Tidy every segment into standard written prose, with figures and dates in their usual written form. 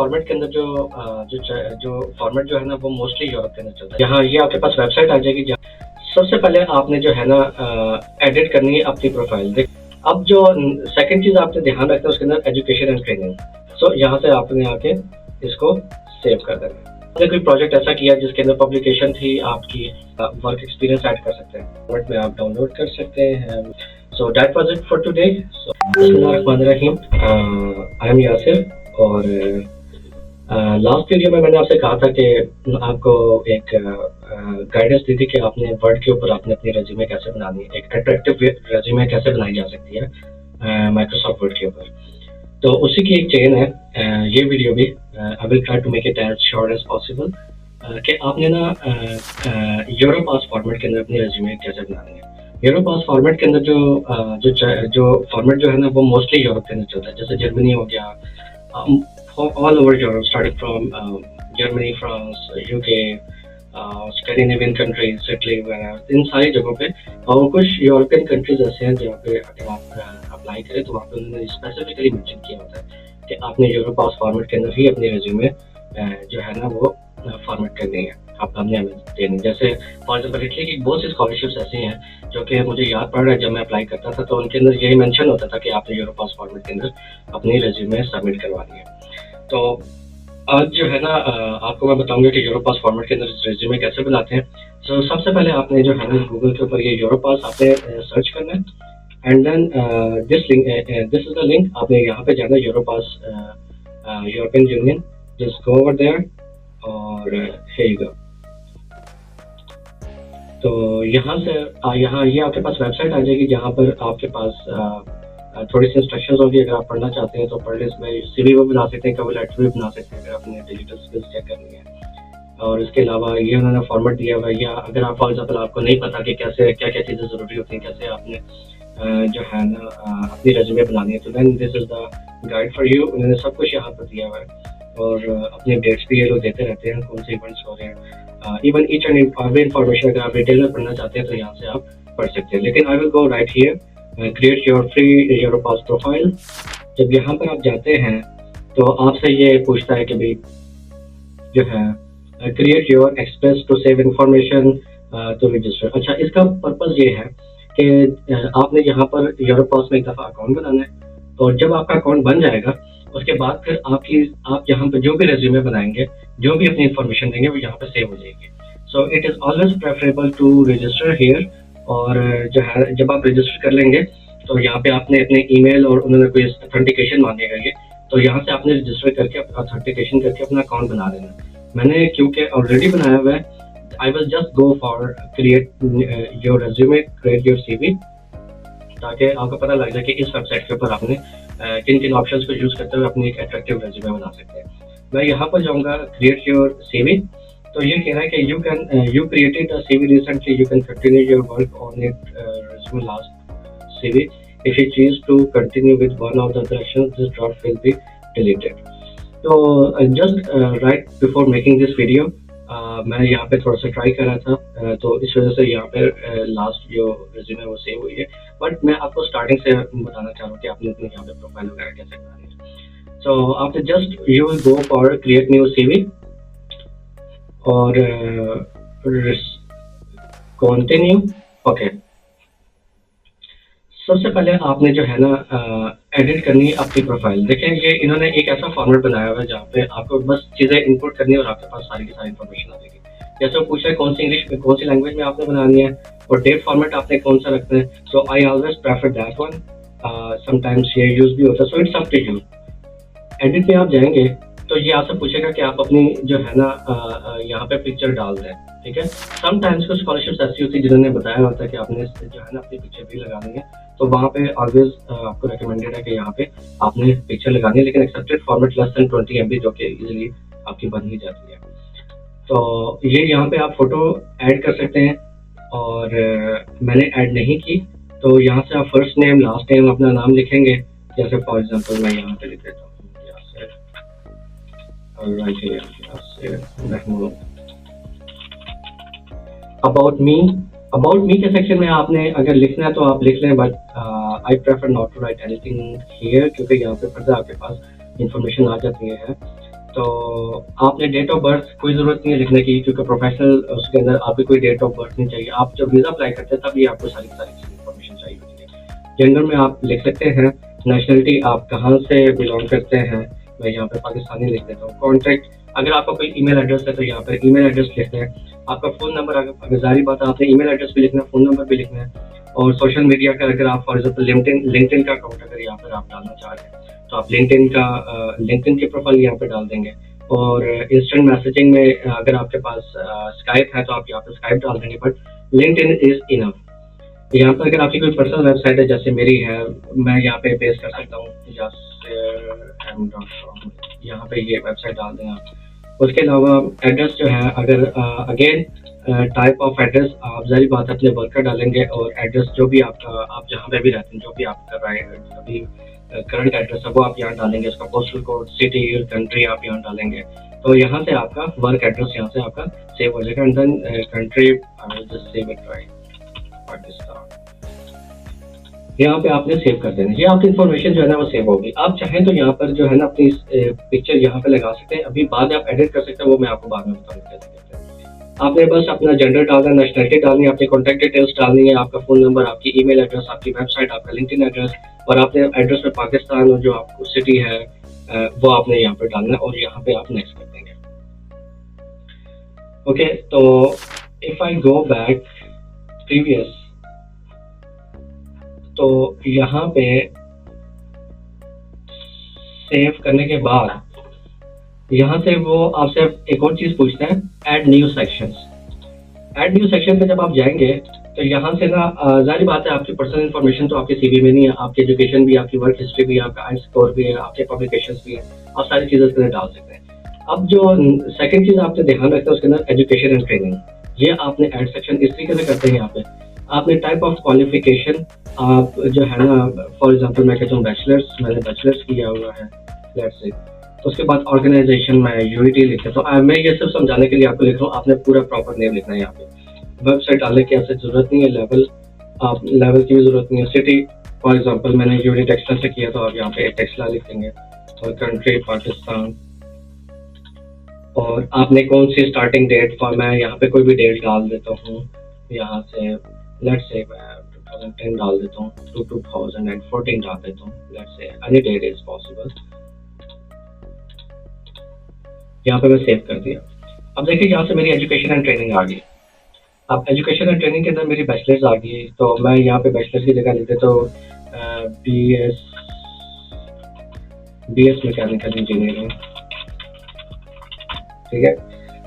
Format के अंदर जो फॉर्मेट जो है ना वो मोस्टली यूरोप के अंदर चलता है। यहाँ ये आपके पास वेबसाइट आ जाएगी जहाँ सबसे पहले आपने जो है ना एडिट करनी है अपनी प्रोफाइल। अब जो सेकंड चीज आपने ध्यान रखना है उसके अंदर एजुकेशन एंड ट्रेनिंग। सो यहाँ से आपने आके इसको सेव कर देना। आपने कोई प्रोजेक्ट ऐसा किया जिसके अंदर पब्लिकेशन थी, आपकी वर्क एक्सपीरियंस ऐड कर सकते हैं, फॉर्मेट में आप डाउनलोड कर सकते हैं। So that was it for today. So बिस्मिल्लाहिर्रहमानिर्रहीम, आई एम यासिर। और लास्ट वीडियो में मैंने आपसे कहा था कि आपको एक गाइडेंस दी थी कि आपने वर्ड के ऊपर आपने अपनी रेज्यूमे कैसे बनानी है, एक अट्रैक्टिव रेज्यूमे कैसे बनाई जा सकती है माइक्रोसॉफ्ट वर्ड के ऊपर। तो उसी की एक चेन है ये वीडियो भी। I will try to make it as short as possible कि आपने ना यूरोपास फॉर्मेट के अंदर अपनी रेज्यूमे कैसे बनानी है। यूरोपास फॉर्मेट के अंदर जो फॉर्मेट जो है ना वो मोस्टली यूरोप के अंदर चलता है, जैसे जर्मनी हो गया, all over Europe starting from Germany, France, UK, Scandinavian countries, Italy वगैरह, इन सारी जगहों पे। और कुछ यूरोपियन कंट्रीज ऐसे हैं जहाँ पे अगर आप अप्लाई करें तो वहाँ पे उन्होंने स्पेसिफिकली मेंशन किया होता है कि आपने यूरोपास फॉर्मेट के अंदर ही अपनी रेज्यूमे जो है ना वो फॉर्मेट करनी है, आप हमने हमें देनी। जैसे फॉर एग्जाम्पल इटली की बहुत सी स्कॉलरशिप्स ऐसी हैं जो कि मुझे याद पड़ रहा है, जब मैं अप्लाई करता था तो उनके अंदर यही मेंशन होता था कि आपने यूरोपास फॉर्मेट के अंदर अपनी रेज्यूमे सबमिट करवानी है। तो आज जो है ना आपको मैं बताऊंगा कि यूरोपास फॉर्मेट के अंदर रेज्यूमे कैसे बनाते हैं। सो सबसे पहले आपने जो है ना गूगल के ऊपर ये यूरोपास आपने सर्च करना है, and then this is the link. आपने यहाँ पे जाना Europass European Union, just go over there और here you go। तो यहाँ से यहाँ ये आपके पास वेबसाइट आ जाएगी जहाँ पर आपके पास थोड़ी सी इंस्ट्रक्शंस होगी। अगर आप पढ़ना चाहते हैं तो पढ़ लें, इसमें सीवी भी बना सकते हैं, कवर लेटर भी बना सकते हैं अगर आपने डिजिटल स्किल्स चेक करनी है। और इसके अलावा ये उन्होंने फॉर्मेट दिया हुआ है, या अगर आप फॉर एग्जाम्पल आपको नहीं पता कि कैसे क्या क्या चीज़ें ज़रूरी होती हैं, कैसे आपने जो है ना अपनी रेज्यूमे बनानी है, तो then this is the guide for you. उन्होंने सब कुछ यहाँ पर दिया हुआ है और अपने अपडेट्स भी ये लोग देते रहते हैं, कौन से इवेंट्स हो रहे हैं। Even each and every information अगर आप डिटेल में पढ़ना चाहते हैं तो यहाँ से आप पढ़ सकते हैं। लेकिन I will go right here, create your free Europass profile. जब यहाँ पर आप जाते हैं तो आपसे ये पूछता है कि भाई जो है create your express to save information to register. अच्छा, इसका पर्पज़ ये है कि आपने यहाँ पर यूरोपास में एक दफ़ा अकाउंट बनाना है, और जब आपका अकाउंट बन जाएगा उसके बाद फिर आप यहाँ पे जो भी रेज्यूमे बनाएंगे, जो भी अपनी इन्फॉर्मेशन देंगे वो यहाँ पे सेव हो जाएगी। So it is always preferable to register here. और जो है जब आप रजिस्टर कर लेंगे तो यहाँ पे आपने अपने ईमेल और उन्होंने कोई ऑथेंटिकेशन मांगेगा ये, तो यहाँ से आपने रजिस्टर करके ऑथेंटिकेशन करके अपना अकाउंट बना लेना। मैंने क्योंकि ऑलरेडी बनाया हुआ है, आई will just go for create your resume, create your CV, ताकि आपको पता लग जाए कि इस वेबसाइट के ऊपर आपने किन किन ऑप्शंस को यूज़ करते हुए अपनी एक अट्रैक्टिव रेज्यूमे बना सकते हैं। मैं यहाँ पर जाऊँगा क्रिएट योर सीवी। तो ये कह रहा है कि you created a CV recently, you can continue your work on it resume last CV. If you choose to continue with one of the options, this draft will be deleted. तो just right before making this video मैं यहाँ पे थोड़ा सा try कर रहा था, तो इस वजह से यहाँ पे लास्ट जो रेज्यूमे वो सेव हुई है। बट मैं आपको स्टार्टिंग से बताना चाह रहा हूँ कि आपने अपने यहाँ पे प्रोफाइल वगैरह कैसे बनानी है। सो आपने just you will go for create new CV और कंटिन्यू। ओके, सबसे पहले आपने जो है ना एडिट करनी है अपनी प्रोफाइल। देखें ये इन्होंने एक ऐसा फॉर्मेट बनाया हुआ है जहाँ पे आपको बस चीज़ें इनपुट करनी है और आपके पास सारी की सारी इन्फॉर्मेशन आ जाएगी। जैसे वो पूछ रहे हैं कौन सी इंग्लिश में, कौन सी लैंग्वेज में आपने बनानी है, और डेट फॉर्मेट आपने कौन सा रखना है। So I always prefer that one, sometimes ये यूज भी होता है। So it's up to you. Edit में आप जाएंगे तो ये आपसे पूछेगा कि आप अपनी जो है ना यहाँ पे पिक्चर डाल दें, ठीक है। समटाइम्स कुछ स्कॉलरशिप्स ऐसी होती है जिन्होंने बताया होता है कि आपने जो है ना अपनी पिक्चर भी लगानी है, तो वहाँ पे ऑलवेज आपको रिकमेंडेड है कि यहाँ पे आपने पिक्चर लगानी है, लेकिन accepted format less than 20 MB, जो कि इजीली आपकी बन ही जाती है। तो ये यहाँ पे आप फोटो ऐड कर सकते हैं, और मैंने ऐड नहीं की, तो यहाँ से आप फर्स्ट नेम लास्ट नेम अपना नाम लिखेंगे। जैसे फॉर एग्जांपल मैं यहाँ पे लिख देता हूँ अबाउट मी के सेक्शन में आपने अगर लिखना है तो आप लिख लें, but I prefer not to write anything here, क्योंकि यहाँ पे फर्दर आपके पास इंफॉर्मेशन आ जाती है। तो आपने डेट ऑफ बर्थ कोई ज़रूरत नहीं है लिखने की, क्योंकि प्रोफेशनल उसके अंदर आपकी कोई डेट ऑफ बर्थ नहीं चाहिए। आप जब वीज़ा अप्लाई करते हैं तभी आपको सारी सारी इन्फॉर्मेशन चाहिए होती है। जेंडर में आप लिख सकते हैं, नेशनलिटी आप कहाँ से बिलोंग करते हैं, मैं यहाँ पे पाकिस्तानी लिख देता हूँ। कॉन्टैक्ट, अगर आपका कोई ईमेल एड्रेस है तो यहाँ पर ईमेल एड्रेस लिखते हैं। आपका फ़ोन नंबर, अगर जाहिर बात है आपने ईमेल एड्रेस भी लिखना है, फ़ोन नंबर भी लिखना है। और सोशल मीडिया का अगर आप फॉर एग्जाम्पल लिंक्डइन का अकाउंट अगर यहाँ पर आप डालना चाह रहे हैं तो आप लिंक्डइन की प्रोफाइल यहाँ पे डाल देंगे। और इंस्टेंट मैसेजिंग में अगर आपके पास स्काइप है तो आप यहाँ पे स्काइप डाल देंगे, बट लिंक्डइन इज इनफ। यहाँ पर अगर आपकी कोई पर्सनल वेबसाइट है जैसे मेरी है, मैं यहाँ पे पेस्ट कर सकता हूँ yassirm.com, यहाँ पे ये वेबसाइट डाल दें आप। उसके अलावा एड्रेस जो है, अगर अगेन टाइप ऑफ एड्रेस आप जाहिर बात है अपने वर्क का डालेंगे, और एड्रेस जो भी आपका, आप जहाँ पे भी रहते हैं, जो भी आपका अभी करंट एड्रेस है वो आप यहाँ डालेंगे, उसका पोस्टल कोड, सिटी, कंट्री आप यहाँ डालेंगे। तो यहाँ से आपका वर्क एड्रेस यहाँ से आपका सेव हो जाएगा। And then country I will just save it right Pakistan, यहाँ पे आपने सेव कर देना। ये आपकी इन्फॉर्मेशन जो है ना वो सेव होगी। आप चाहें तो यहाँ पर जो है ना अपनी पिक्चर यहाँ पे लगा सकते हैं, अभी बाद में आप एडिट कर सकते हैं, वो मैं आपको बाद में बताऊंगा कैसे करते हैं। आपने बस अपना जेंडर डालना, नेशनलिटी डालनी है, अपनी कॉन्टैक्ट डिटेल्स डालनी है, आपका फोन नंबर, आपकी ईमेल एड्रेस, आपकी वेबसाइट, आपका लिंक्डइन एड्रेस, और आपने एड्रेस में पाकिस्तान और जो आपको सिटी है वो आपने यहाँ पर डालना है, और यहाँ पे आप नेक्स्ट कर देंगे। ओके, तो if I go back previous, तो यहाँ पे सेव करने के बाद यहाँ से वो आपसे एक और चीज पूछता है, add new sections. Add new section पे जब आप जाएंगे तो यहाँ से ना जाहिर बात है आपकी पर्सनल इन्फॉर्मेशन तो आपके सीवी में नहीं है, आपकी एजुकेशन भी, आपकी वर्क हिस्ट्री भी, आपका आई स्कोर भी है, आपके पब्लिकेशंस भी है, आप सारी चीजें उसके अंदर डाल सकते हैं। अब जो सेकंड चीज आपने ध्यान रखना है उसके अंदर एजुकेशन एंड ट्रेनिंग, ये आपने ऐड सेक्शन इस तरीके से करते हैं। यहाँ पे आपने टाइप ऑफ क्वालिफिकेशन, आप जो है ना फॉर एग्जांपल मैं कहता हूँ बैचलर्स, मैंने बैचलर्स किया हुआ है लेट्स से, तो उसके बाद ऑर्गेनाइजेशन में यूनिटी लिखते, तो मैं ये सिर्फ समझाने के लिए आपको लिख रहा हूँ, आपने पूरा प्रॉपर नेम लिखना है। यहाँ पे वेबसाइट डालने की ऐसे जरूरत नहीं है, लेवल, आप लेवल की भी जरूरत नहीं है। सिटी फॉर एग्जांपल मैंने यूनिट टेक्सला से किया, तो आप यहाँ पे टेक्सला लिख देंगे, और कंट्री पाकिस्तान, और आपने कौन सी स्टार्टिंग डेट, फॉर मैं यहाँ पे कोई भी डेट डाल देता हूँ, यहाँ से लेट्स से मैं 2010 डाल देता हूँ टू 2014 डाल देता हूँ, let's say any date is possible. यहाँ पे मैं सेव कर दिया। अब देखिए यहाँ से मेरी एजुकेशन एंड ट्रेनिंग आ गई। अब एजुकेशन एंड ट्रेनिंग के अंदर मेरी बैचलर्स आ गई, तो मैं यहाँ पे बैचलर्स की जगह लिख देता हूँ BS मैकेनिकल इंजीनियरिंग, ठीक है।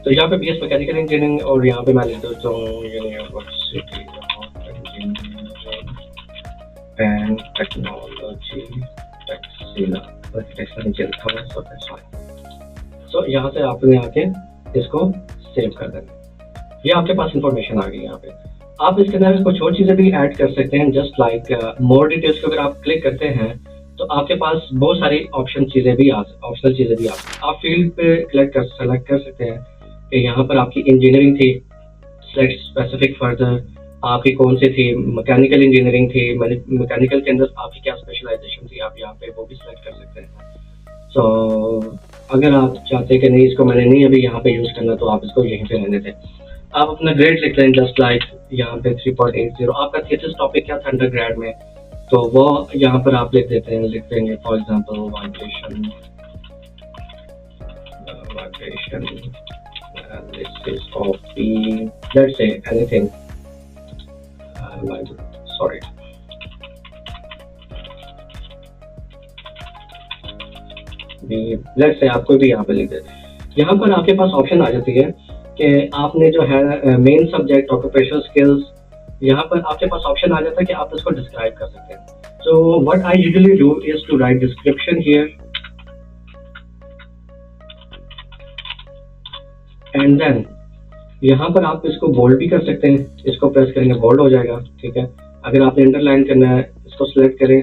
तो यहाँ पे BS मैकेनिकल इंजीनियरिंग, और यहाँ पे मैं लिख देता हूँ यूनिवर्सिटी एंड टेक्नोलॉजी सो यहाँ से आपने आके इसको सेव कर देना। ये आपके पास इंफॉर्मेशन आ गई। यहाँ पे आप इसके अंदर कुछ और चीजें भी ऐड कर सकते हैं, जस्ट लाइक मोर डिटेल्स को अगर आप क्लिक करते हैं तो आपके पास बहुत सारी ऑप्शनल चीजें भी आ सकती हैं। आप फील्ड पे सेलेक्ट कर सकते हैं कि यहाँ पर आपकी इंजीनियरिंग थी, सेलेक्ट स्पेसिफिक फर्दर, आपकी कौन सी थी, मैकेनिकल इंजीनियरिंग थी, मैकेनिकल के अंदर आपकी क्या स्पेशलाइजेशन थी, आप यहाँ पे वो भी सिलेक्ट कर सकते हैं। तो अगर आप चाहते हैं कि नहीं इसको मैंने नहीं अभी यहाँ पे यूज करना, तो आप इसको यहीं पे रहने दें। आप अपना ग्रेड लिख लें, जस्ट लाइक यहाँ पे 3.80। आपका थीसिस टॉपिक क्या था अंडर ग्रेड में, तो वो यहाँ पर आप लिख देंगे for example vibration analysis of the, let's say anything, sorry, let's say आप कोई भी यहाँ पे लिख देते। यहाँ पर आपके पास ऑप्शन आ जाती है कि आपने जो है मेन सब्जेक्ट, ऑक्यूपेशनल स्किल्स, यहाँ पर आपके पास ऑप्शन आ जाता है कि आप इसको डिस्क्राइब कर सकते हैं। So what I usually do is to write description here and then यहाँ पर आप इसको बोल्ड भी कर सकते हैं, इसको प्रेस करेंगे बोल्ड हो जाएगा, ठीक है। अगर आपने अंडरलाइन करना है इसको सिलेक्ट करें,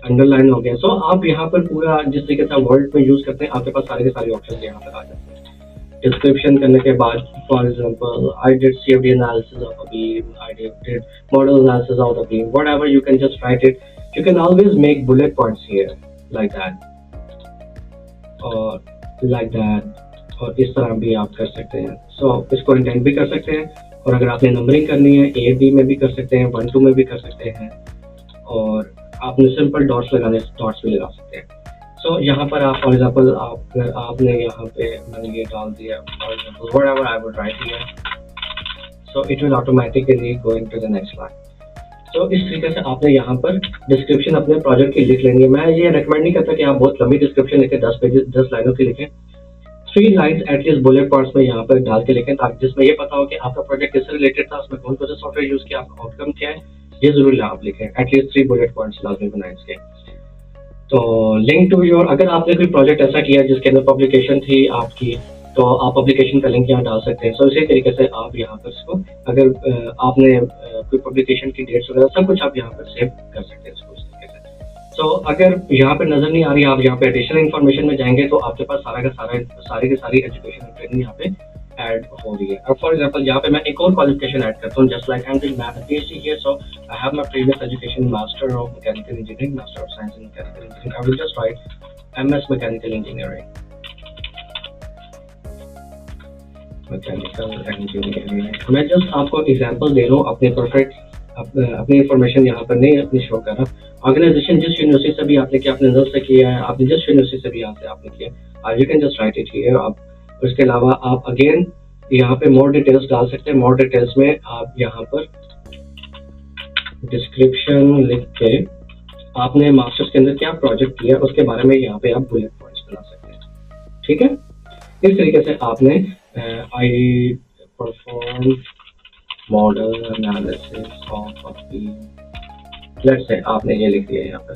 अंडरलाइन हो गया। सो आप यहाँ पर पूरा जिस तरीके से वर्ड में यूज करते हैं आपके पास सारे के सारे ऑप्शन यहाँ पर आ जाते हैं। डिस्क्रिप्शन करने के बाद for example I did CFD analysis of a beam, I did model analysis of the beam, whatever you can just right it, you can always make bullet points here like that. और like that, और इस तरह भी आप कर सकते हैं। सो इसको इंडेंट भी कर सकते हैं, और अगर आपने नंबरिंग करनी है ए बी में भी कर सकते हैं, 1 2 में भी कर सकते हैं, और आपने सिंपल डॉट्स लगाने डॉट्स भी लगा सकते हैं। सो यहाँ पर आप फॉर एग्जांपल आपने यहाँ पे मैंने ये डाल दिया for example whatever I would write here, so it will automatically going to the next line. तो इस तरीके से आपने यहाँ पर डिस्क्रिप्शन अपने प्रोजेक्ट की लिख लेंगे। मैं ये रेकमेंड नहीं करता कि आप बहुत लंबी डिस्क्रिप्शन लिखें, 10 पेजेस 10 लाइनों की लिखें। 3 लाइन्स एटलीस्ट बुलेट पॉइंट्स में यहाँ पर डाल के लिखें, ताकि जिसमें ये पता हो कि आपका प्रोजेक्ट किससे रिलेटेड था, उसमें कौन कौन सा सॉफ्टवेयर यूज किया, आपका आउटकम क्या है, ये जरूर आप लिखें। एटलीस्ट 3 बुलेट पॉइंट्स लाजमी बनाएं इसके। तो लिंक टू योर, अगर आपने कोई प्रोजेक्ट ऐसा किया जिसके अंदर पब्लिकेशन थी आपकी, तो आप पब्लिकेशन का लिंक यहाँ डाल सकते हैं। सो इसी तरीके से आप यहाँ पर इसको, अगर आपने कोई पब्लिकेशन की डेट्स वगैरह सब कुछ आप यहाँ पर सेव कर सकते हैं इसको इस तरीके से। सो अगर यहाँ पर नजर नहीं आ रही, आप यहाँ पे एडिशनल इन्फॉर्मेशन में जाएंगे तो आपके पास सारी की सारी एजुकेशन ट्रेनिंग यहाँ पे ऐड हो रही है। अब फॉर एग्जांपल यहाँ पे मैं एक और क्वालिफिकेशन ऐड करता हूँ, just like I am doing PhD here, so I have my previous education master of mechanical engineering, master of science in mechanical engineering. I will just right MS mechanical engineering, mechanical engineering. मैं just आपको example दे रहा हूँ, अपने perfect अपनी information यहाँ पर नहीं अपनी शो कर रहा। ऑर्गेनाइजेशन जिस यूनिवर्सिटी से भी आपने किया, अपने नजर से किया है, आपने जिस यूनिवर्सिटी से भी यहाँ से आपने किया, you can just right it here. आप उसके अलावा आप अगेन यहाँ पे मोर डिटेल्स डाल सकते हैं। मोर डिटेल्स में आप यहाँ पर डिस्क्रिप्शन लिख के आपने मास्टर्स के अंदर क्या प्रोजेक्ट किया उसके बारे में यहाँ पे आप बुलेट पॉइंट्स बना सकते हैं। ठीक है, इस तरीके से आपने I perform model analysis of a let's say आपने ये लिख दिया यहाँ पर,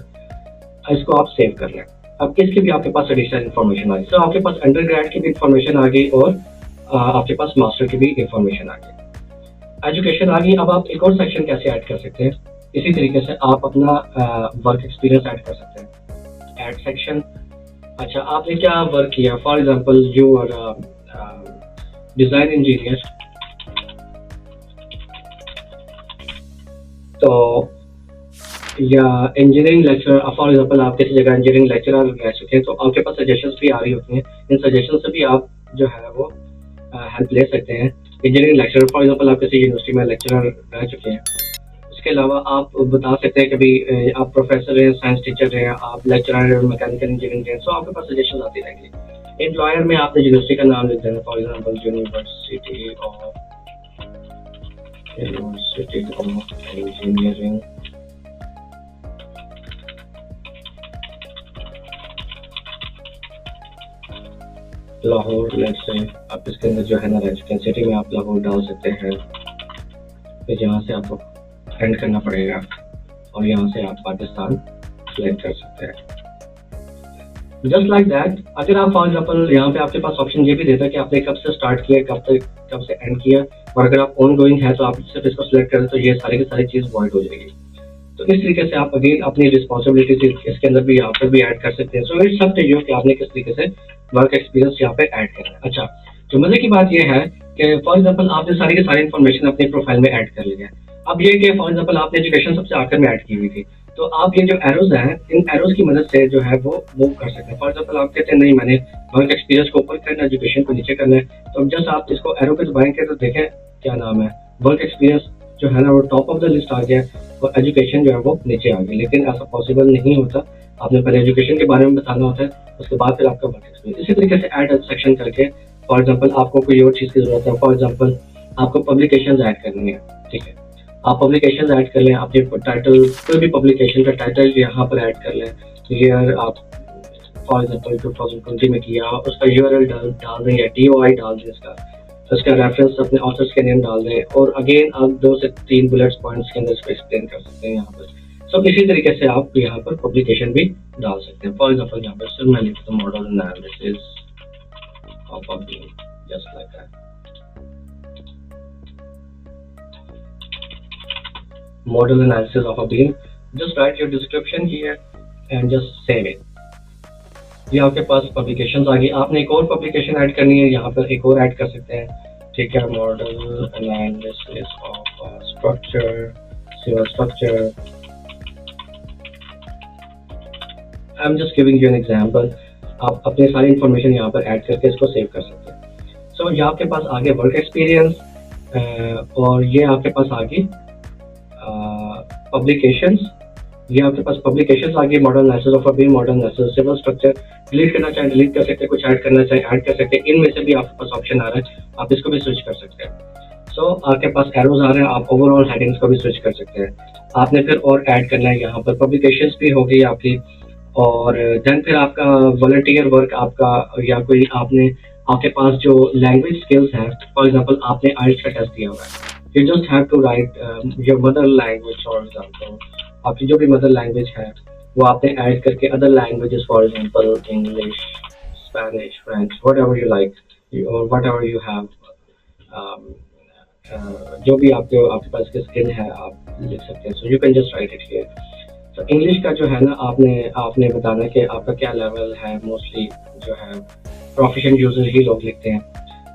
इसको आप सेव कर लें। अब इसकी भी आपके पास एडिशनल इन्फॉर्मेशन आ गई। तो आपके पास अंडरग्रेड की भी इन्फॉर्मेशन आ गई और आपके पास मास्टर की भी इन्फॉर्मेशन आ गई, एजुकेशन आ गई। अब आप एक और सेक्शन कैसे ऐड कर सकते हैं, इसी तरीके से आप अपना वर्क एक्सपीरियंस ऐड कर सकते हैं। ऐड सेक्शन, अच्छा आपने क्या वर्क किया, for example you are design engineer, तो या इंजीनियरिंग लेक्चरर, फॉर एग्जांपल आप किसी जगह इंजीनियरिंग लेक्चरर रह चुके हैं, तो आपके पास सजेशंस भी आ रही होती हैं। इन सजेशन से भी आप जो है वो हेल्प ले सकते हैं। इंजीनियरिंग लेक्चरर, फॉर एग्जांपल आप किसी यूनिवर्सिटी में लेक्चरर रह चुके हैं, उसके अलावा आप बता सकते हैं कि भाई आप प्रोफेसर हैं, साइंस टीचर हैं, आप लेक्चरर हैं, मैकेनिकल इंजीनियरिंग हैं, सो आपके पास सजेशन आती रहेंगी। एम्प्लॉयर में आपने यूनिवर्सिटी का नाम लिख देना, for example university of engineering Lahore, let's say आप इसके अंदर जो है ना रह चुके हैं, सिटी में आप लाहौर डाल सकते हैं। फिर यहाँ से आपको एंड करना पड़ेगा और यहाँ से आप पाकिस्तान सेलेक्ट कर सकते हैं, जस्ट लाइक दैट। अगर आप फॉर एग्जांपल यहाँ पे आपके पास ऑप्शन ये भी देता है कि आपने कब से स्टार्ट किया, कब से एंड किया, और अगर आप ऑन गोइंग है तो आप सिर्फ इसको सिलेक्ट करें तो ये सारी की सारी चीज़ वॉइड हो जाएगी। तो इस तरीके से आप अगेन अपनी रिस्पॉन्सिबिलिटीज इसके अंदर भी यहाँ पर भी ऐड कर सकते हैं। So it's up to you कि आपने किस तरीके से वर्क एक्सपीरियंस यहाँ पे ऐड करना है। अच्छा, जो मजे की बात यह है कि फॉर एग्जांपल आपने सारी की सारी इन्फॉर्मेशन अपने प्रोफाइल में ऐड कर लिया है। अब ये कि फॉर एग्जांपल आपने एजुकेशन सबसे आखिर में ऐड की हुई थी, तो आप ये जो एरोज हैं, इन एरोज की मदद से जो है वो मूव कर सकते हैं। फॉर एग्जांपल आप कहते हैं नहीं मैंने वर्क एक्सपीरियंस को ऊपर करना, एजुकेशन को नीचे करना है, तो जस्ट आप इसको एरो पे दबाएंगे तो देखें क्या नाम है, वर्क एक्सपीरियंस जो है ना वो टॉप ऑफ द लिस्ट आ गया और एजुकेशन जो है वो नीचे आ गई। लेकिन ऐसा पॉसिबल नहीं होता, आपने पहले एजुकेशन के बारे में बताना होता है, उसके बाद फिर आपका वर्क एक्सपीरियंस। इसी तरीके से ऐड सेक्शन करके फॉर एग्जांपल आपको कोई और चीज़ की जरूरत है, फॉर एग्जांपल आपको पब्लिकेशन ऐड करनी है, ठीक है, आप पब्लिकेशन ऐड कर लें, आपके टाइटल कोई भी पब्लिकेशन का टाइटल यहाँ पर ऐड कर लें। ईयर आप फॉर एग्जांपल 2020 में किया, उसका URL डाल दें या DOI डाल दें, उसका रेफरेंस अपने ऑथर्स के नेम डाल दें, और अगेन आप 2 से 3 बुलेट्स पॉइंट्स के अंदर इसको एक्सप्लेन कर सकते हैं यहाँ पर। सब इसी तरीके से आप यहाँ पर पब्लिकेशन भी डाल सकते हैं। फॉर एग्जांपल यहाँ पर सिर्फ मैं लिखता हूँ model analysis of a beam, just like that, model analysis of a beam. Just write your description here and just save it. ये आपके पास पब्लिकेशंस आ गई। आपने एक और पब्लिकेशन ऐड करनी है, यहाँ पर एक और ऐड कर सकते हैं, ठीक है, model analysis of structure, civil structure. I am just giving you an example. आप अपनी सारी इन्फॉर्मेशन यहाँ पर ऐड करके इसको सेव कर सकते हैं। सो ये आपके पास आगे वर्क एक्सपीरियंस और ये आपके पास आगे पब्लिकेशंस, ये आपके पास पब्लिकेशंस आ गई, modern analysis of a beam, modern analysis, civil structure, delete करना चाहे डिलीट कर सकते हैं, कुछ ऐड करना चाहे ऐड कर सकते हैं। इनमें से भी आपके पास ऑप्शन आ रहा है, आप इसको भी स्विच कर सकते हैं। सो आपके पास एरोज आ रहे हैं, आप ओवरऑल हेडिंग्स को भी स्विच कर सकते हैं। आपने फिर और ऐड करना है यहाँ पर पब्लिकेशंस भी हो गई आपकी, और देन फिर आपका वॉलंटियर वर्क आपका, या कोई आपने आपके पास जो लैंग्वेज स्किल्स हैं, फॉर एग्जांपल आपने आइल्स का टेस्ट दिया हुआ है, you just have to write your mother language, for example आपकी जो भी मदर लैंग्वेज है वो आपने ऐड करके other languages, for example English, Spanish, French, whatever you like और व्हाटएवर यू हैव, जो भी आपके पास की स्किल है आप लिख सकते हैं। So you can just right it here. तो इंग्लिश का जो है ना, आपने बताना कि आपका क्या लेवल है। मोस्टली जो है प्रोफिशिएंट यूजर ही लोग लिखते हैं।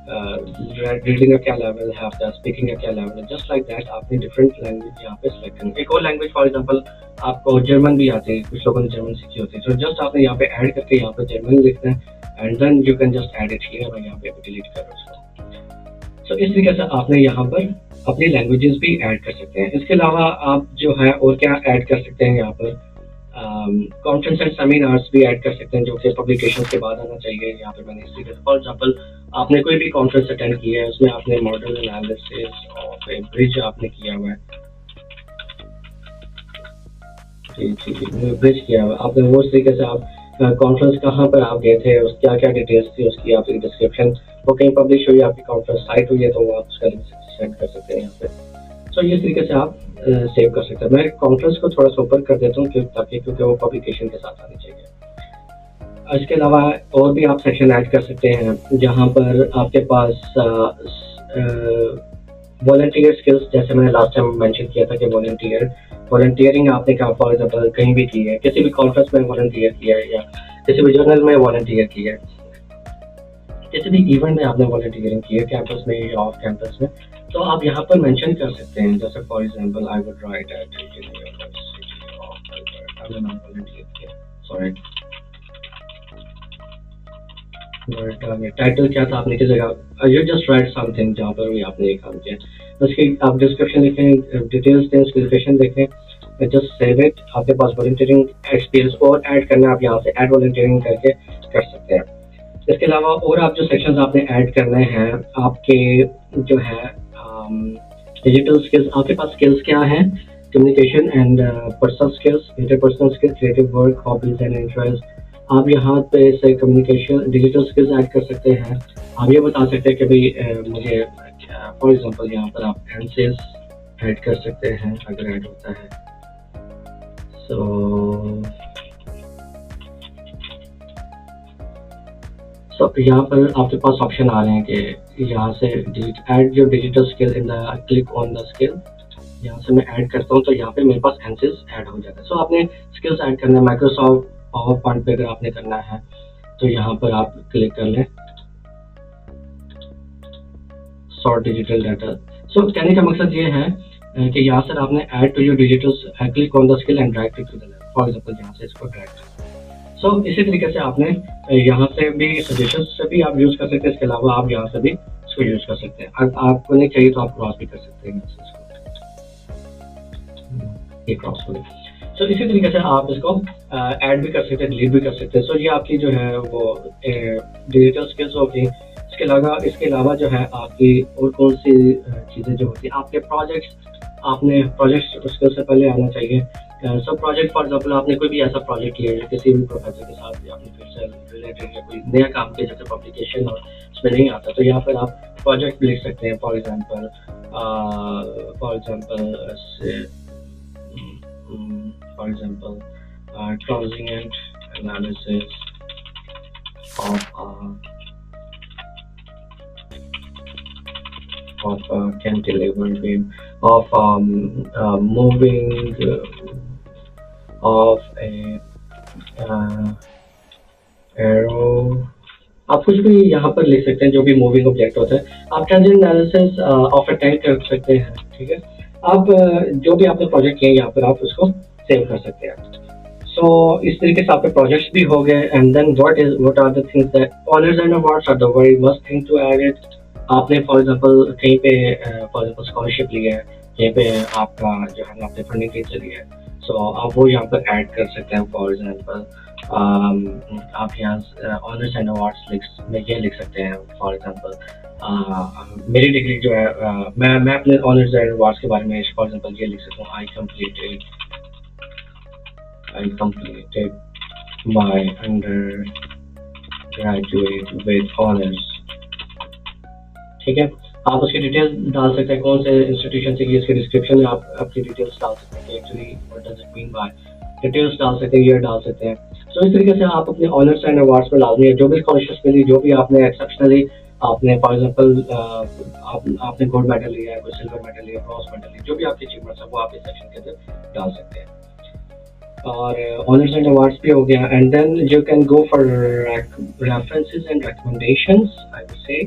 रीडिंग का क्या लेवल है आपका, स्पीकिंग का क्या लेवल है, जस्ट लाइक दैट आपने डिफरेंट लैंग्वेज यहाँ पे सिलेक्ट करनी। एक और लैंग्वेज फॉर एग्जांपल आपको जर्मन भी आती है, कुछ लोगों ने जर्मन सीखी होती है, तो जस्ट आपने यहाँ पे ऐड करके यहाँ पे जर्मन लिखना है and then you can just add it here. मैं यहाँ पे डिलीट कर रहा हूँ। सो इस तरीके से आपने यहाँ पर अपनी लैंग्वेजेस भी ऐड कर सकते हैं। इसके अलावा आप जो है और क्या ऐड कर सकते हैं, यहाँ पर कॉन्फ्रेंस एंड सेमिनार्स भी ऐड कर सकते हैं, जो कि पब्लिकेशन के बाद आना चाहिए। यहाँ पे मैंने इसी फॉर एग्जांपल आपने कोई भी कॉन्फ्रेंस अटेंड किया है, उसमें आपने model analysis of A bridge आपने किया हुआ है, ब्रिज किया हुआ आपने, वो इस तरीके से आप कॉन्फ्रेंस कहाँ पर आप गए थे, उस क्या क्या डिटेल्स थी उसकी, आपकी डिस्क्रिप्शन वो कहीं पब्लिश हुई, आपकी कॉन्फ्रेंस साइट हुई है तो वो आप उसका लिंक सेंड कर सकते हैं यहाँ पे। सो इस तरीके से आप सेव कर सकते हैं। मैं कॉन्फ्रेंस को थोड़ा सा ऊपर कर देता हूँ क्योंकि वो पब्लिकेशन के साथ आनी चाहिए। इसके अलावा और भी आप सेक्शन ऐड कर सकते हैं जहाँ पर आपके पास वॉलंटियर स्किल्स, जैसे मैंने लास्ट टाइम मेंशन किया था कि वॉलंटियरिंग आपने कहा फॉर एग्जांपल कहीं भी की है, किसी भी कॉन्फ्रेंस में वॉलंटियर किया है, या किसी भी जर्नल में वॉलंटियर किया है, किसी भी इवेंट में आपने वॉलंटियरिंग की है कैंपस में या ऑफ कैंपस में, तो आप यहाँ पर मेंशन कर सकते हैं। जैसे for example I would write at University of Alberta, मैंने वॉलंटियर किया, सॉरी टाइटल क्या था आपने किस जगह, यू जस्ट राइट समथिंग जहाँ पर भी आपने ये काम किया, उसकी आप डिस्क्रिप्शन लिखें, डिटेल्स दें, स्पेसिफिकेशन देखें, जस्ट सेव इट। आपके पास वॉलंटियरिंग एक्सपीरियंस और ऐड करना, आप यहाँ से ऐड वॉलंटियरिंग करके कर सकते हैं। इसके अलावा और आप जो सेक्शंस आपने ऐड करने हैं, आपके जो है डिजिटल स्किल्स, आपके पास स्किल्स क्या हैं, communication and personal skills, interpersonal skills, creative work, hobbies and interest. आप यहाँ पे से कम्युनिकेशन डिजिटल स्किल्स ऐड कर सकते हैं। आप ये बता सकते हैं कि भाई मुझे फॉर एग्जांपल यहाँ पर आप एनसेस ऐड कर सकते हैं अगर ऐड होता है। सो यहाँ पर आपके पास ऑप्शन आ रहे हैं कि यहाँ से add your digital skill in the click on the skill. यहाँ से मैं ऐड करता हूँ तो यहाँ पे मेरे पास एनसेस ऐड हो जाता है। सो आपने स्किल्स ऐड करना है, माइक्रोसॉफ्ट पावर पॉइंट पे अगर आपने करना है तो यहाँ पर आप क्लिक कर लें सॉर्ट डिजिटल डाटा। सो कहने का मकसद ये है कि यहाँ से आपने add to your digital, click on the skill and drag to the left, for example यहाँ से इसको ड्रैग करें। सो इसी तरीके से आपने यहाँ से भी सजेशन से भी आप यूज कर सकते हैं। इसके अलावा आप यहाँ से भी इसको यूज कर सकते हैं। आपको नहीं चाहिए तो आप क्रॉस भी कर सकते हैं, ये क्रॉस हो गया। सो इसी तरीके से आप इसको ऐड भी कर सकते हैं, डिलीट भी कर सकते हैं। सो ये आपकी जो है वो डिजिटल स्किल्स होगी। इसके अलावा जो है आपकी और कौन सी चीज़ें जो होती हैं, आपके प्रोजेक्ट्स, आपने प्रोजेक्ट उसके से पहले आना चाहिए। सब प्रोजेक्ट फॉर एग्जांपल आपने कोई भी ऐसा प्रोजेक्ट किया है किसी भी प्रोफेसर के साथ या अपने फिर से रिलेटेड या कोई नया काम किया जैसे पब्लिकेशन और उसमें नहीं आता, तो यहाँ पर आप प्रोजेक्ट लिख सकते हैं। For example transient analysis of cantilever beam, of moving of a arrow। आप कुछ भी यहाँ पर लिख सकते हैं जो भी मूविंग ऑब्जेक्ट होता है। आप transient analysis of a tank कर सकते हैं। ठीक है, आप जो भी आपने प्रोजेक्ट किया यहाँ पर आप उसको सेव कर सकते हैं। सो इस तरीके से आपके प्रोजेक्ट्स भी हो गए and then what are the things that honours and awards are the very must thing to add it. आपने फॉर एग्जांपल कहीं पे फॉर एग्जांपल स्कॉलरशिप ली है, कहीं पे आपका जो है ना आपने फंडिंग कहीं चली है, सो आप वो यहाँ पर ऐड कर सकते हैं। फॉर एग्जांपल आप यहाँ ऑनर्स एंड अवार्ड्स में ये लिख सकते हैं। फॉर एग्जांपल मेरी डिग्री जो है मैं अपने ऑनर्स एंड अवार्ड्स के बारे में फॉर एग्जांपल ये लिख सकता हूँ, I completed my undergraduate with honors। ठीक है, आप उसकी डिटेल्स डाल सकते हैं, कौन से इंस्टीट्यूशन से की, इसके डिस्क्रिप्शन में आप अपनी डिटेल्स डाल सकते हैं कि actually what does it mean by, details डाल सकते हैं, ईयर डाल सकते हैं। सो इस तरीके से आप अपने ऑनर्स एंड अवार्ड्स में लाजमी है, जो भी स्कॉलरशिप मिली, जो भी आपने एक्सेप्शनली आपने फॉर एग्जांपल आपने गोल्ड मेडल लिया है, कोई सिल्वर मेडल लिया, ब्रॉन्ज मेडल लिया, जो भी आपकी अचीवमेंट्स है वो आप इस सेक्शन के अंदर डाल सकते हैं। और ऑनर्स एंड अवार्ड्स भी हो गया and then you can go for references and recommendations. I would say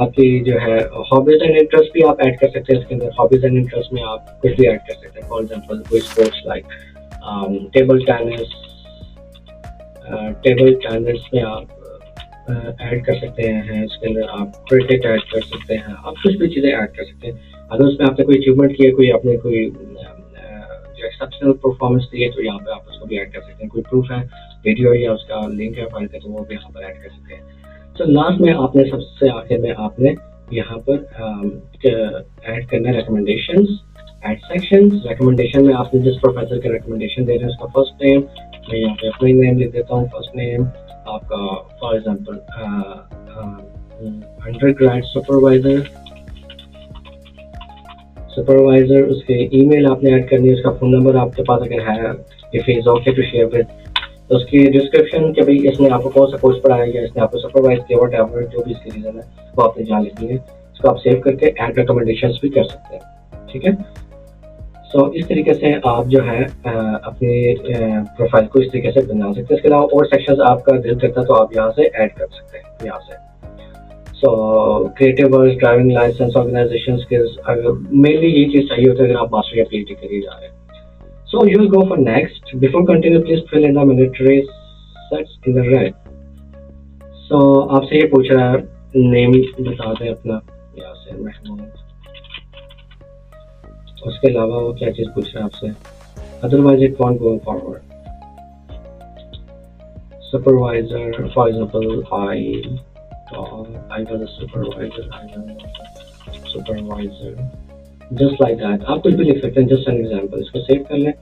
आपकी जो है हॉबीज एंड इंटरेस्ट भी आप ऐड कर सकते हैं इसके अंदर। हॉबीज एंड इंटरेस्ट में आप कुछ भी ऐड कर सकते हैं। फॉर एग्जांपल कोई स्पोर्ट्स लाइक टेबल टेनिस में आप ऐड कर सकते हैं। इसके अंदर आप क्रिकेट ऐड कर सकते हैं, आप कुछ भी चीज़ें ऐड कर सकते हैं। अगर उसमें आपने कोई अचीवमेंट किया, कोई आपने कोई जो एक्सेप्शनल परफॉर्मेंस दी है, तो यहाँ पे आप उसको भी ऐड कर सकते हैं। कोई प्रूफ है, वीडियो या उसका लिंक है फाइल का, तो वो भी यहाँ पर ऐड कर सकते हैं। तो लास्ट में आपने सबसे आखिर में आपने यहाँ पर ऐड करना है रिकमेंडेशंस, ऐड सेक्शंस। रिकमेंडेशन में आपने जिस प्रोफेसर के रिकमेंडेशन दे रहे हैं उसका फर्स्ट नेम, मैं यहाँ पे अपना नेम लिख देता हूँ, फर्स्ट नेम आपका फॉर एग्जांपल अंडरग्रेड सुपरवाइजर, उसके ईमेल आपने ऐड करनी है, उसका फोन नंबर आपके पास अगर है, if is okay to share with, तो उसकी डिस्क्रिप्शन कि भाई इसने आपको कौन सा कोर्स पढ़ाया या इसने आपको सुपरवाइज किया, वट एवर जो भी इसकी रीजन है वो आपने जहाँ लिखनी है। उसको आप सेव करके ऐड रिकमेंडेशंस भी कर सकते हैं। ठीक है, सो इस तरीके से आप जो है अपने प्रोफाइल को इस तरीके से बना सकते हैं। इसके अलावा और सेक्शंस आपका दिल करता तो आप यहाँ से ऐड कर सकते हैं यहाँ से। So creative work, driving licence, organisation skills, mainly ये चीज़ चाहिए होता है अगर आप मास्टर या पीएचडी के लिए जा रहे हैं। So you will go for next. Before continue please fill in the military sets in the red. So आपसे ये पूछ रहा है नेम बता दें अपना, यहाँ से महमूद। उसके अलावा वो क्या चीज़ पूछ रहा है आपसे, otherwise it won't go forward. Supervisor for example I was a supervisor, just like that। आप कुछ भी लिख सकते हैं, just an example। इसको सेव कर लें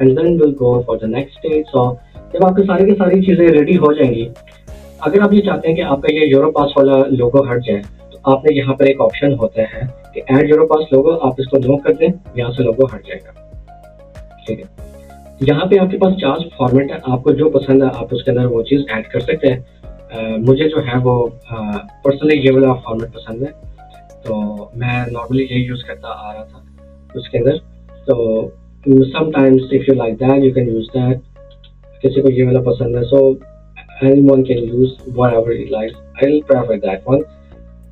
and then we'll go for the next stage। So जब आपकी सारी की सारी चीज़ें रेडी हो जाएंगी, अगर आप ये चाहते हैं कि आपका ये यूरोपास वाला लोगो हट जाए, तो आपने यहाँ पर एक ऑप्शन होता है कि ऐड यूरोपास लोगो, आप इसको नो कर दें, यहाँ से लोगो हट जाएगा। ठीक है, यहाँ पे आपके पास 4 फॉर्मेट है, आपको जो पसंद है आप उसके अंदर वो चीज़ ऐड कर सकते हैं। मुझे जो है वो पर्सनली ये वाला फॉर्मेट पसंद है, तो मैं नॉर्मली यही यूज़ करता आ रहा था उसके अंदर। तो sometimes if you like that you can use that. किसी को ये वाला पसंद है, so anyone can use whatever he likes, I will prefer that one.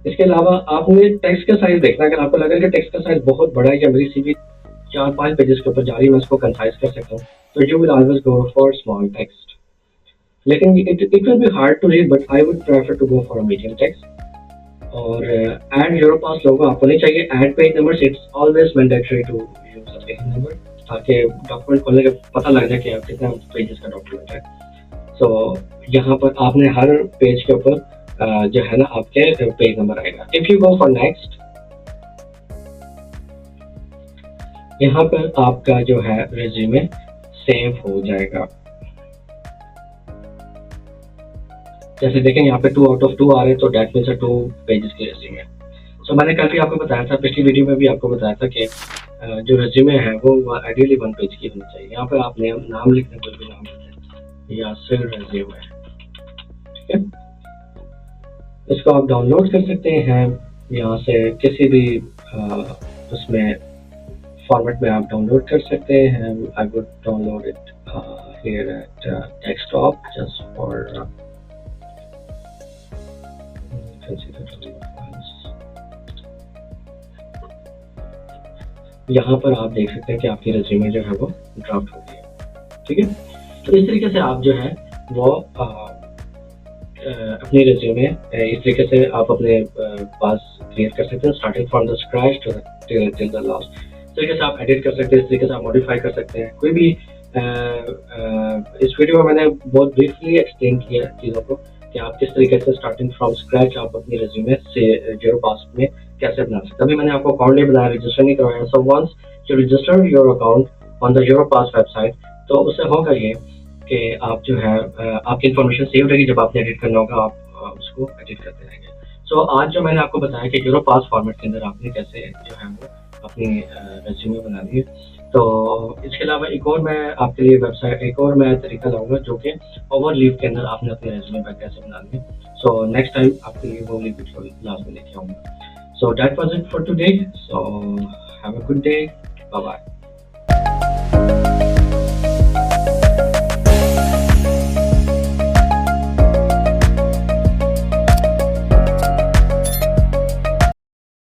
इसके अलावा आपने टेक्स्ट का साइज देखना, अगर आपको लगे कि टेक्स्ट का साइज बहुत बड़ा है या मेरी सीवी 4-5 पेजेस के ऊपर जा रही है, मैं उसको कंसाइज कर सकता हूँ, तो you will always go for small text. लेकिन it will be hard to read, but I would prefer to go for a medium text। और add Europass logo आपको नहीं चाहिए। add page numbers, it's always mandatory to use a page number, ताकि document खोलने के पता लग जाए कि आप कितना पेजेस का डॉक्यूमेंट है। सो यहाँ पर आपने हर पेज के ऊपर जो है ना आपके पेज नंबर आएगा। If you go for next, यहाँ पर आपका जो है रिज्यूमे सेव हो जाएगा। जैसे देखें यहाँ पे 2 out of 2 आ रहे हैं, तो डेट मीन्स 2 पेजेस के रिज्यूमे। सो मैंने कल भी आपको बताया था, पिछली वीडियो में भी आपको बताया था कि जो रिज्यूमे है वो आइडियली 1 पेज की होनी चाहिए। यहाँ पे आपने नाम लिखने, कोई भी नाम लिखें, या सिर्फ रिज्यूमे। ठीक है, इसको आप डाउनलोड कर सकते हैं यहाँ से, किसी भी उसमें फॉर्मेट में आप डाउनलोड कर सकते हैं। I would download it here eight desktop just for यहाँ पर आप देख सकते हैं कि आपकी रिज्यूमे जो है वो ड्राफ्ट हो गई है। ठीक है। तो इस तरीके से आप जो है वो अपनी रिज्यूमे इस तरीके से आप अपने पास क्रिएट कर सकते हैं, starting from the scratch to till the last. इस तरीके से आप एडिट कर सकते हैं, इस तरीके से आप मॉडिफाई कर सकते हैं। कोई भी इस वीडियो में मैंने बहुत ब्रीफली एक्सप्लेन किया चीज़ों को कि आप किस तरीके से स्टार्टिंग फ्रॉम स्क्रैच आप अपनी रिज्यूमे से जीरो पास में कैसे बना सकते हैं। अभी मैंने आपको अकाउंट नहीं बनाया, रजिस्टर नहीं करवाया। So once you register your account on the Europass website, तो उससे होगा ये कि आप जो है आपकी इन्फॉर्मेशन सेव रहेगी। जब आपने एडिट करना होगा आप उसको एडिट करते रहेंगे। सो आज जो मैंने आपको बताया कि यूरो पास फॉर्मेट के अंदर आपने कैसे जो है वो अपनी रेज्यूमे बनानी है। तो इसके अलावा एक और मैं आपके लिए वेबसाइट एक और मैं तरीका लाऊंगा जो कि ओवरलीव के अंदर आपने अपनी रेज्यूमे पर कैसे बनानी है। सो नेक्स्ट टाइम आपके लिए वो वीडियो लास्ट में लेके आऊँगा। So that was it for today. So have a good day, bye bye.